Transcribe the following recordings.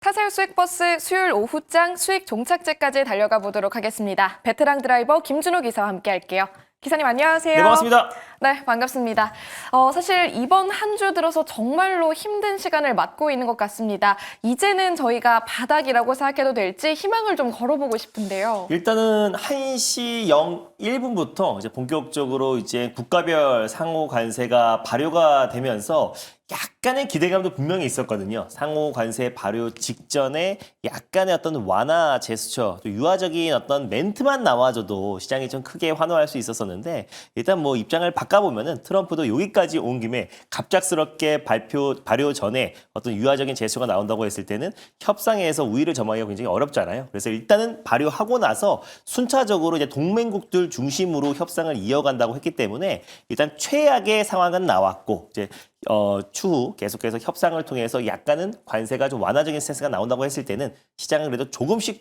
타사유 수익버스 수요일 오후장 수익 종착지까지 달려가 보도록 하겠습니다. 베테랑 드라이버 김준호 기사와 함께 할게요. 기사님 안녕하세요. 네, 반갑습니다. 네, 반갑습니다. 사실 이번 한 주 들어서 정말로 힘든 시간을 맞고 있는 것 같습니다. 이제는 저희가 바닥이라고 생각해도 될지 희망을 좀 걸어보고 싶은데요. 일단은 1시 01분부터 이제 본격적으로 이제 국가별 상호 관세가 발효가 되면서 약간의 기대감도 분명히 있었거든요. 상호 관세 발효 직전에 약간의 어떤 완화 제스처, 또 유화적인 어떤 멘트만 나와줘도 시장이 좀 크게 환호할 수 있었었는데 일단 뭐 입장을 바꿔보면은 트럼프도 여기까지 온 김에 갑작스럽게 발효 전에 어떤 유화적인 제스처가 나온다고 했을 때는 협상에서 우위를 점하기가 굉장히 어렵잖아요. 그래서 일단은 발효하고 나서 순차적으로 이제 동맹국들 중심으로 협상을 이어간다고 했기 때문에 일단 최악의 상황은 나왔고 이제 추후 계속해서 협상을 통해서 약간은 관세가 좀 완화적인 스탠스가 나온다고 했을 때는 시장은 그래도 조금씩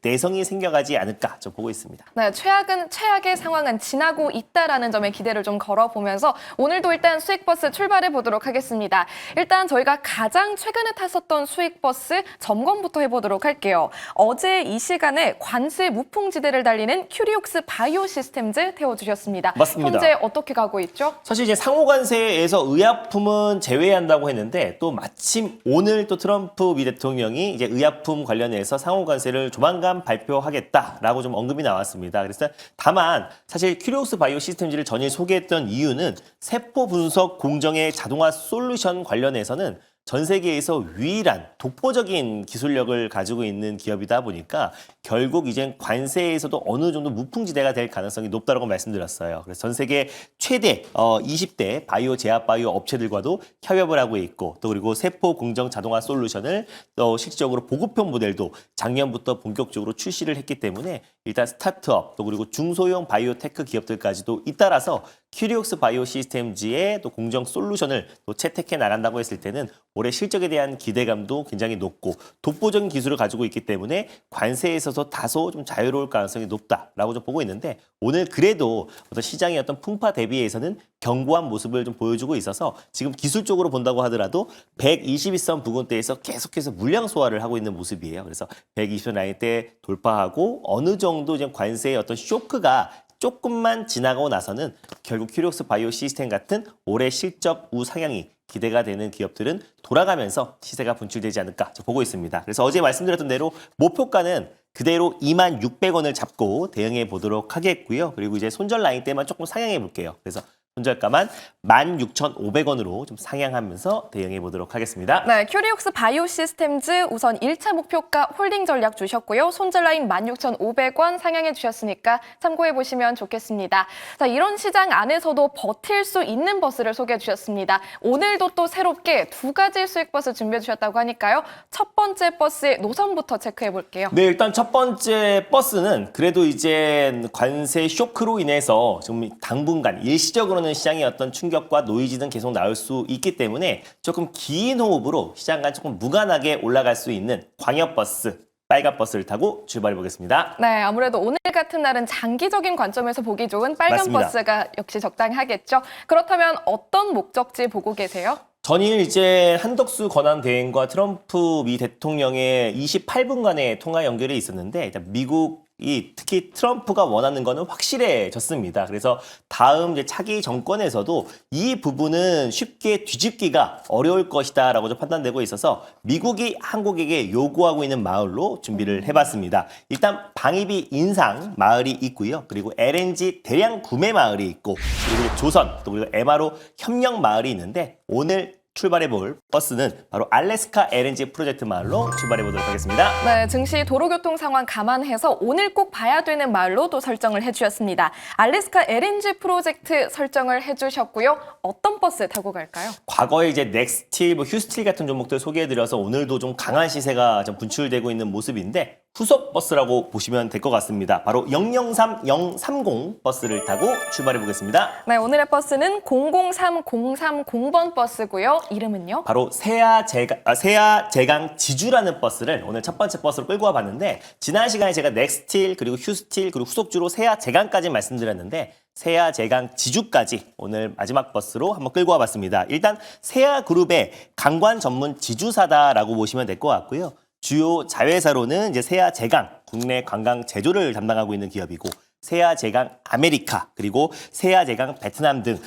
내성이 생겨가지 않을까 좀 보고 있습니다. 네, 최악의 상황은 지나고 있다라는 점에 기대를 좀 걸어보면서 오늘도 일단 수익버스 출발해 보도록 하겠습니다. 일단 저희가 가장 최근에 탔었던 수익버스 점검부터 해보도록 할게요. 어제 이 시간에 관세 무풍지대를 달리는 큐리옥스 바이오시스템즈 태워주셨습니다. 맞습니다. 현재 어떻게 가고 있죠? 사실 이제 상호관세에서 의약품은 제외한다고 했는데 또 마침 오늘 또 트럼프 미 대통령이 이제 의약품 관련해서 상호관세를 조만간 발표하겠다라고 좀 언급이 나왔습니다. 그래서 다만 사실 큐리오스 바이오 시스템즈를 전일 소개했던 이유는 세포 분석 공정의 자동화 솔루션 관련해서는 전 세계에서 유일한 독보적인 기술력을 가지고 있는 기업이다 보니까 결국 이젠 관세에서도 어느 정도 무풍지대가 될 가능성이 높다고 말씀드렸어요. 그래서 전 세계 최대 20대 바이오 제약 바이오 업체들과도 협업을 하고 있고 또 그리고 세포 공정 자동화 솔루션을 또 실질적으로 보급형 모델도 작년부터 본격적으로 출시를 했기 때문에 일단 스타트업 또 그리고 중소형 바이오테크 기업들까지도 잇따라서 큐리옥스 바이오 시스템즈의 또 공정 솔루션을 또 채택해 나간다고 했을 때는 올해 실적에 대한 기대감도 굉장히 높고 독보적인 기술을 가지고 있기 때문에 관세에 있어서 다소 좀 자유로울 가능성이 높다라고 좀 보고 있는데 오늘 그래도 어떤 시장의 어떤 풍파 대비해서는 견고한 모습을 좀 보여주고 있어서 지금 기술적으로 본다고 하더라도 121선 부근대에서 계속해서 물량 소화를 하고 있는 모습이에요. 그래서 120선 라인대 돌파하고 어느 정도 이제 관세의 어떤 쇼크가 조금만 지나가고 나서는 결국 큐리옥스 바이오 시스템 같은 올해 실적 우상향이 기대가 되는 기업들은 돌아가면서 시세가 분출되지 않을까 보고 있습니다. 그래서 어제 말씀드렸던 대로 목표가는 그대로 26,600원을 잡고 대응해 보도록 하겠고요. 그리고 이제 손절 라인 때만 조금 상향해 볼게요. 그래서 손절가만 16,500원으로 좀 상향하면서 대응해 보도록 하겠습니다. 네, 큐리옥스 바이오시스템즈 우선 1차 목표가 홀딩 전략 주셨고요. 손절 라인 16,500원 상향해 주셨으니까 참고해 보시면 좋겠습니다. 자, 이런 시장 안에서도 버틸 수 있는 버스를 소개해 주셨습니다. 오늘도 또 새롭게 두 가지 수익 버스 준비해 주셨다고 하니까요. 첫 번째 버스의 노선부터 체크해 볼게요. 네, 일단 첫 번째 버스는 그래도 이제 관세 쇼크로 인해서 좀 당분간 일시적으로는 시장의 어떤 충격과 노이즈는 계속 나올 수 있기 때문에 조금 긴 호흡으로 시장과 조금 무관하게 올라갈 수 있는 광역버스, 빨간 버스를 타고 출발해 보겠습니다. 네, 아무래도 오늘 같은 날은 장기적인 관점에서 보기 좋은 빨간 맞습니다. 버스가 역시 적당히 하겠죠. 그렇다면 어떤 목적지 보고 계세요? 전일 이제 한덕수 권한 대행과 트럼프 미 대통령의 28분간의 통화 연결이 있었는데 일단 미국이 특히 트럼프가 원하는 거는 확실해졌습니다. 그래서 다음 이제 차기 정권에서도 이 부분은 쉽게 뒤집기가 어려울 것이다라고 좀 판단되고 있어서 미국이 한국에게 요구하고 있는 마을로 준비를 해봤습니다. 일단 방위비 인상 마을이 있고요. 그리고 LNG 대량 구매 마을이 있고 그리고 조선 또 그리고 MRO 협력 마을이 있는데 오늘 출발해볼 버스는 바로 알래스카 LNG 프로젝트 마을로 출발해보도록 하겠습니다. 네, 증시 도로교통 상황 감안해서 오늘 꼭 봐야 되는 마을로 또 설정을 해주셨습니다. 알래스카 LNG 프로젝트 설정을 해주셨고요. 어떤 버스 타고 갈까요? 과거에 이제 넥스틸, 휴스틸 같은 종목들 소개해드려서 오늘도 좀 강한 시세가 좀 분출되고 있는 모습인데 후속 버스라고 보시면 될 것 같습니다. 바로 0030 버스를 타고 출발해 보겠습니다. 네, 오늘의 버스는 003030번 버스고요. 이름은요? 바로 세아 제강 지주라는 버스를 오늘 첫 번째 버스로 끌고 와봤는데 지난 시간에 제가 넥스틸 그리고 휴스틸 그리고 후속주로 세아 제강까지 말씀드렸는데 세아 제강 지주까지 오늘 마지막 버스로 한번 끌고 와봤습니다. 일단 세아 그룹의 강관 전문 지주사다라고 보시면 될 것 같고요. 주요 자회사로는 이제 세아제강, 국내 관광 제조를 담당하고 있는 기업이고 세아제강 아메리카 그리고 세아제강 베트남 등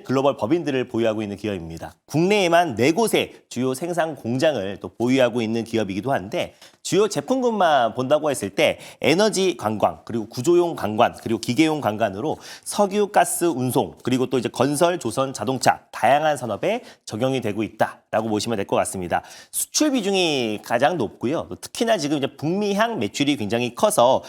글로벌 법인들을 보유하고 있는 기업입니다. 국내에만 4곳의 주요 생산 공장을 또 보유하고 있는 기업이기도 한데 주요 제품군만 본다고 했을 때 에너지 관광 그리고 구조용 관광 그리고 기계용 관광으로 석유, 가스, 운송 그리고 또 이제 건설, 조선, 자동차 다양한 산업에 적용이 되고 있다라고 보시면 될 것 같습니다. 수출 비중이 가장 높고요. 또 특히나 지금 이제 북미향 매출이 굉장히 커서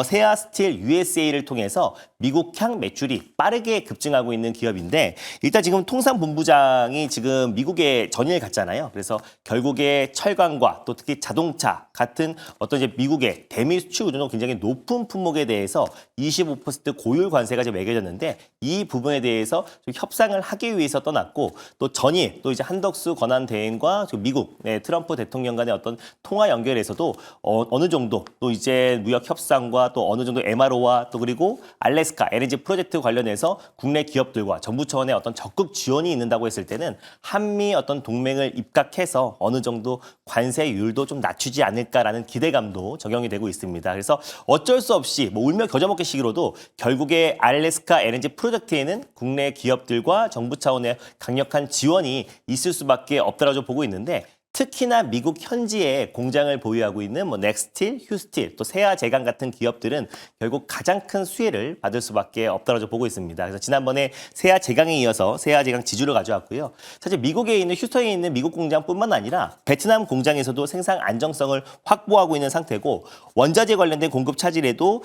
세아스틸 USA를 통해서 미국향 매출이 빠르게 급증하고 있는 기업인데 일단 지금 통상본부장이 지금 미국에 전일 갔잖아요. 그래서 결국에 철강과 또 특히 자동차 같은 어떤 이제 미국의 대미 수출 의존도 굉장히 높은 품목에 대해서 25% 고율 관세가 지금 매겨졌는데 이 부분에 대해서 좀 협상을 하기 위해서 떠났고 또 전일 또 이제 한덕수 권한대행과 미국 트럼프 대통령 간의 어떤 통화 연결에서도 어느 정도 또 이제 무역 협상과 또 어느 정도 MRO와 또 그리고 알래스카 LNG 프로젝트 관련해서 국내 기업들과 정부 차원의 어떤 적극 지원이 있는다고 했을 때는 한미 어떤 동맹을 입각해서 어느 정도 관세율도 좀 낮추지 않을까라는 기대감도 적용이 되고 있습니다. 그래서 어쩔 수 없이 뭐 울며 겨자 먹기식으로도 결국에 알래스카 LNG 프로젝트에는 국내 기업들과 정부 차원의 강력한 지원이 있을 수밖에 없다라고 보고 있는데 특히나 미국 현지에 공장을 보유하고 있는 뭐 넥스틸, 휴스틸, 또 세아제강 같은 기업들은 결국 가장 큰 수혜를 받을 수밖에 없다고 보고 있습니다. 그래서 지난번에 세아제강에 이어서 세아제강 지주를 가져왔고요. 사실 미국에 있는 휴스턴에 있는 미국 공장뿐만 아니라 베트남 공장에서도 생산 안정성을 확보하고 있는 상태고 원자재 관련된 공급 차질에도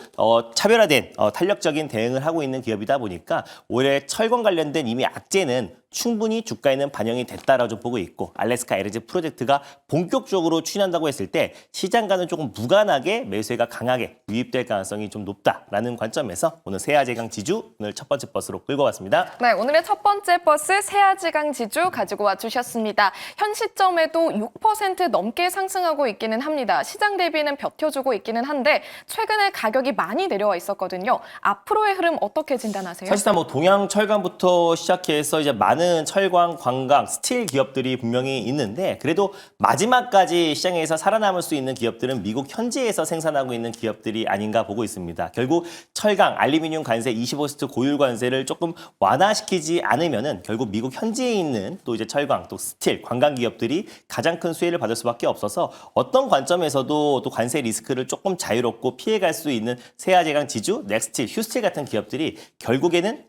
차별화된 탄력적인 대응을 하고 있는 기업이다 보니까 올해 철강 관련된 이미 악재는 충분히 주가에는 반영이 됐다라고 보고 있고 알래스카 LNG 프로젝트가 본격적으로 추진한다고 했을 때 시장과는 조금 무관하게 매수세가 강하게 유입될 가능성이 좀 높다라는 관점에서 오늘 세아제강 지주 오늘 첫 번째 버스로 끌고 왔습니다. 네, 오늘의 첫 번째 버스 세아제강 지주 가지고 와주셨습니다. 현 시점에도 6% 넘게 상승하고 있기는 합니다. 시장 대비는 버텨주고 있기는 한데 최근에 가격이 많이 내려와 있었거든요. 앞으로의 흐름 어떻게 진단하세요? 사실상 뭐 동양 철강부터 시작해서 이제 많은 철강, 관광, 스틸 기업들이 분명히 있는데 그래도 마지막까지 시장에서 살아남을 수 있는 기업들은 미국 현지에서 생산하고 있는 기업들이 아닌가 보고 있습니다. 결국 철강, 알루미늄 관세 25% 고율 관세를 조금 완화시키지 않으면은 결국 미국 현지에 있는 또 이제 철강, 또 스틸, 관광 기업들이 가장 큰 수혜를 받을 수밖에 없어서 어떤 관점에서도 또 관세 리스크를 조금 자유롭고 피해갈 수 있는 세아제강 지주, 넥스틸, 휴스틸 같은 기업들이 결국에는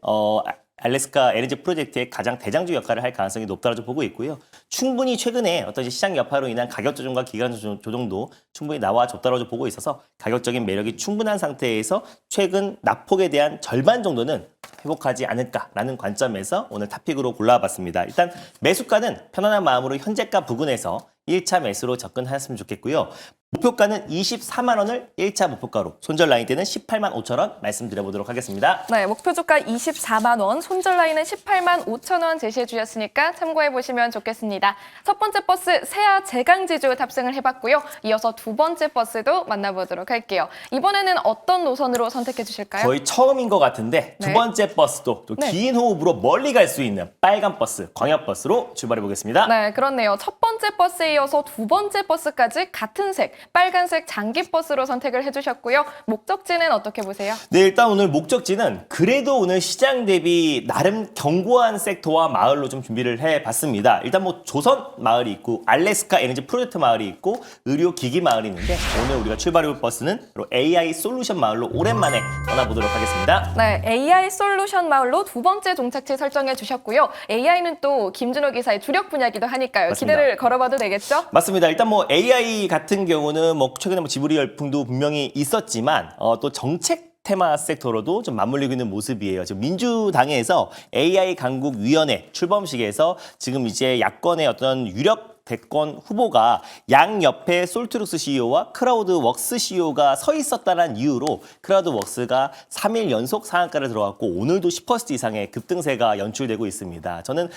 알래스카 LNG 프로젝트의 가장 대장주 역할을 할 가능성이 높다고 보고 있고요. 충분히 최근에 어떤 시장 여파로 인한 가격 조정과 기간 조정도 충분히 나와줬다고 보고 있어서 가격적인 매력이 충분한 상태에서 최근 낙폭에 대한 절반 정도는 회복하지 않을까라는 관점에서 오늘 탑픽으로 골라봤습니다. 일단 매수가는 편안한 마음으로 현재가 부근에서 1차 매수로 접근하셨으면 좋겠고요. 목표가는 24만 원을 1차 목표가로, 손절 라인 때는 18만 5천 원 말씀드려보도록 하겠습니다. 네, 목표 주가 24만 원, 손절 라인은 18만 5천 원 제시해 주셨으니까 참고해 보시면 좋겠습니다. 첫 번째 버스 세아제강 지주 탑승을 해봤고요. 이어서 두 번째 버스도 만나보도록 할게요. 이번에는 어떤 노선으로 선택해 주실까요? 거의 처음인 것 같은데 두 네. 번째 버스도 또 긴 호흡으로 멀리 갈 수 있는 빨간 버스, 광역버스로 출발해 보겠습니다. 네, 그렇네요. 첫 번째 버스에 이어서 두 번째 버스까지 같은 색, 빨간색 장기버스로 선택을 해주셨고요. 목적지는 어떻게 보세요? 네, 일단 오늘 목적지는 그래도 오늘 시장 대비 나름 견고한 섹터와 마을로 좀 준비를 해봤습니다. 일단 뭐 조선 마을이 있고 알래스카 에너지 프로젝트 마을이 있고 의료기기 마을이 있는데 오늘 우리가 출발해볼 버스는 바로 AI 솔루션 마을로 오랜만에 떠나보도록 하겠습니다. 네, AI 솔루션 마을로 두 번째 종착지 설정해 주셨고요. AI는 또 김준호 기사의 주력 분야이기도 하니까요. 맞습니다. 기대를 걸어봐도 되겠죠? 맞습니다. 일단 뭐 AI 같은 경우는 뭐 최근에 뭐 지브리 열풍도 분명히 있었지만 또 정책 테마 섹터로도 좀 맞물리고 있는 모습이에요. 지금 민주당에서 AI 강국위원회 출범식에서 지금 이제 야권의 어떤 유력 대권 후보가 양옆에 솔트룩스 CEO와 크라우드웍스 CEO가 서 있었다는 이유로 크라우드웍스가 3일 연속 상한가를 들어갔고 오늘도 10% 이상의 급등세가 연출되고 있습니다. 저는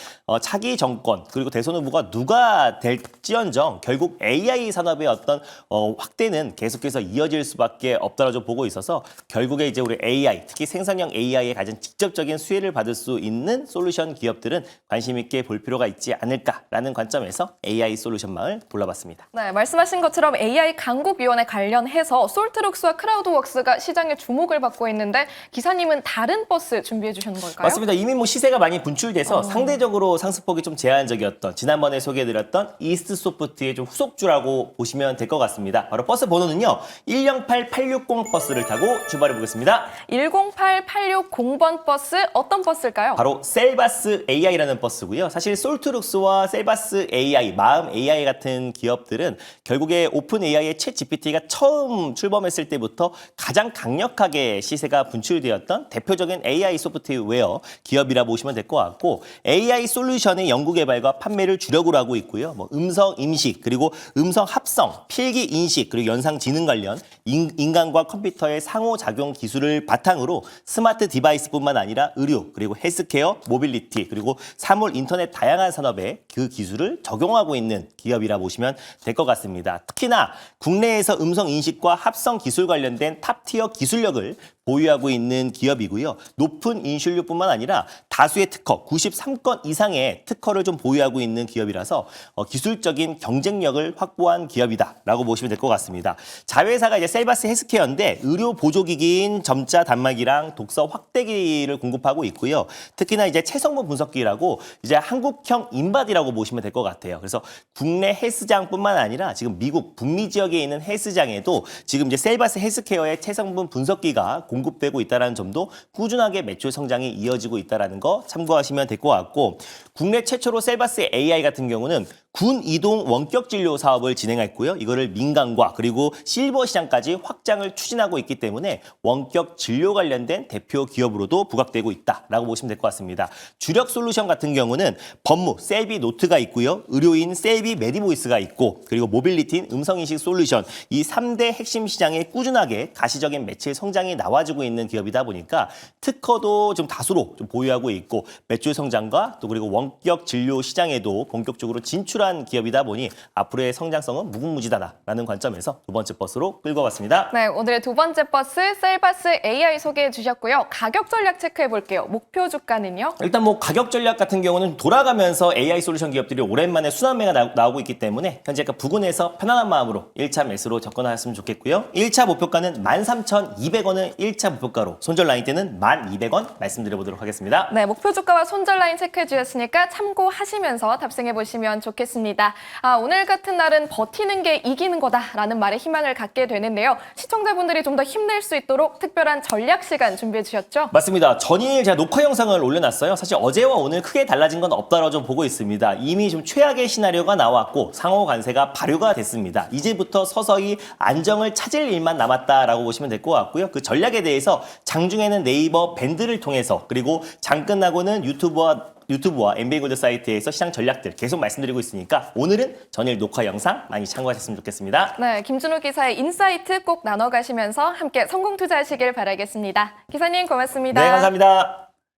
차기 정권 그리고 대선 후보가 누가 될지언정 결국 AI 산업의 어떤 확대는 계속해서 이어질 수밖에 없다고 보고 있어서 결국에 이제 우리 AI, 특히 생산형 AI에 가장 직접적인 수혜를 받을 수 있는 솔루션 기업들은 관심 있게 볼 필요가 있지 않을까라는 관점에서 AI 솔루션 마을 골라봤습니다. 네, 말씀하신 것처럼 AI 강국위원회 관련해서 솔트룩스와 크라우드웍스가 시장의 주목을 받고 있는데 기사님은 다른 버스 준비해 주셨는 걸까요? 맞습니다. 이미 뭐 시세가 많이 분출돼서 상대적으로 상승폭이 좀 제한적이었던 지난번에 소개해드렸던 이스트소프트의 좀 후속주라고 보시면 될 것 같습니다. 바로 버스 번호는요. 108860 버스를 타고 출발해 보겠습니다. 108860번 버스 어떤 버스일까요? 바로 셀바스 AI라는 버스고요. 사실 솔트룩스와 셀바스 AI, 마음 AI 같은 기업들은 결국에 오픈 AI의 챗 GPT가 처음 출범했을 때부터 가장 강력하게 시세가 분출되었던 대표적인 AI 소프트웨어 기업이라 보시면 될 것 같고 AI 솔루션의 연구 개발과 판매를 주력으로 하고 있고요. 뭐 음성 인식 그리고 음성 합성, 필기 인식 그리고 연상 지능 관련 인간과 컴퓨터의 상호작용 기술을 바탕으로 스마트 디바이스뿐만 아니라 의료 그리고 헬스케어, 모빌리티 그리고 사물 인터넷 다양한 산업에 그 기술을 적용하고 있는 기업이라 보시면 될 것 같습니다. 특히나 국내에서 음성 인식과 합성 기술 관련된 탑티어 기술력을 보유하고 있는 기업이고요. 높은 인출률뿐만 아니라 다수의 특허, 93건 이상의 특허를 좀 보유하고 있는 기업이라서 기술적인 경쟁력을 확보한 기업이다라고 보시면 될 것 같습니다. 자회사가 이제 셀바스 헬스케어인데 의료 보조기기인 점자 단말기랑 독서 확대기를 공급하고 있고요. 특히나 이제 체성분 분석기라고 이제 한국형 인바디라고 보시면 될 것 같아요. 그래서 국내 헬스장뿐만 아니라 지금 미국 북미 지역에 있는 헬스장에도 지금 이제 셀바스 헬스케어의 체성분 분석기가 공급되고 있다는 점도 꾸준하게 매출 성장이 이어지고 있다는 거 참고하시면 될 것 같고 국내 최초로 셀바스 AI 같은 경우는 군 이동 원격 진료 사업을 진행했고요. 이거를 민간과 그리고 실버 시장까지 확장을 추진하고 있기 때문에 원격 진료 관련된 대표 기업으로도 부각되고 있다라고 보시면 될 것 같습니다. 주력 솔루션 같은 경우는 법무 셀비 노트가 있고요. 의료인 셀비 메디보이스가 있고 그리고 모빌리티인 음성인식 솔루션 이 3대 핵심 시장에 꾸준하게 가시적인 매출 성장이 나와주고 있는 기업이다 보니까 특허도 좀 다수로 좀 보유하고 있고 매출 성장과 또 그리고 원격 진료 시장에도 본격적으로 진출한 기업이다 보니 앞으로의 성장성은 무궁무진하다라는 관점에서 두 번째 버스로 끌고 왔습니다. 네, 오늘의 두 번째 버스 셀바스 AI 소개해 주셨고요. 가격 전략 체크해 볼게요. 목표 주가는요? 일단 뭐 가격 전략 같은 경우는 돌아가면서 AI 솔루션 기업들이 오랜만에 순환매가 나오고 있기 때문에 현재 부근에서 편안한 마음으로 1차 매수로 접근하셨으면 좋겠고요. 1차 목표가는 13,200원을 1차 목표가로 손절 라인 때는 1,200원 말씀드려보도록 하겠습니다. 네, 목표 주가와 손절 라인 체크해 주셨으니까 참고하시면서 탑승해 보시면 좋겠습니다. 오늘 같은 날은 버티는 게 이기는 거다라는 말에 희망을 갖게 되는데요. 시청자분들이 좀 더 힘낼 수 있도록 특별한 전략 시간 준비해 주셨죠? 맞습니다. 전일 제가 녹화 영상을 올려놨어요. 사실 어제와 오늘 크게 달라진 건 없다고 좀 보고 있습니다. 이미 좀 최악의 시나리오가 나왔고 상호 관세가 발효가 됐습니다. 이제부터 서서히 안정을 찾을 일만 남았다라고 보시면 될 것 같고요. 그 전략에 대해서 장중에는 네이버 밴드를 통해서 그리고 장 끝나고는 유튜브와 MBA골드 사이트에서 시장 전략들 계속 말씀드리고 있으니까 오늘은 전일 녹화 영상 많이 참고하셨으면 좋겠습니다. 네, 김준호 기사의 인사이트 꼭 나눠가시면서 함께 성공 투자하시길 바라겠습니다. 기사님 고맙습니다. 네, 감사합니다.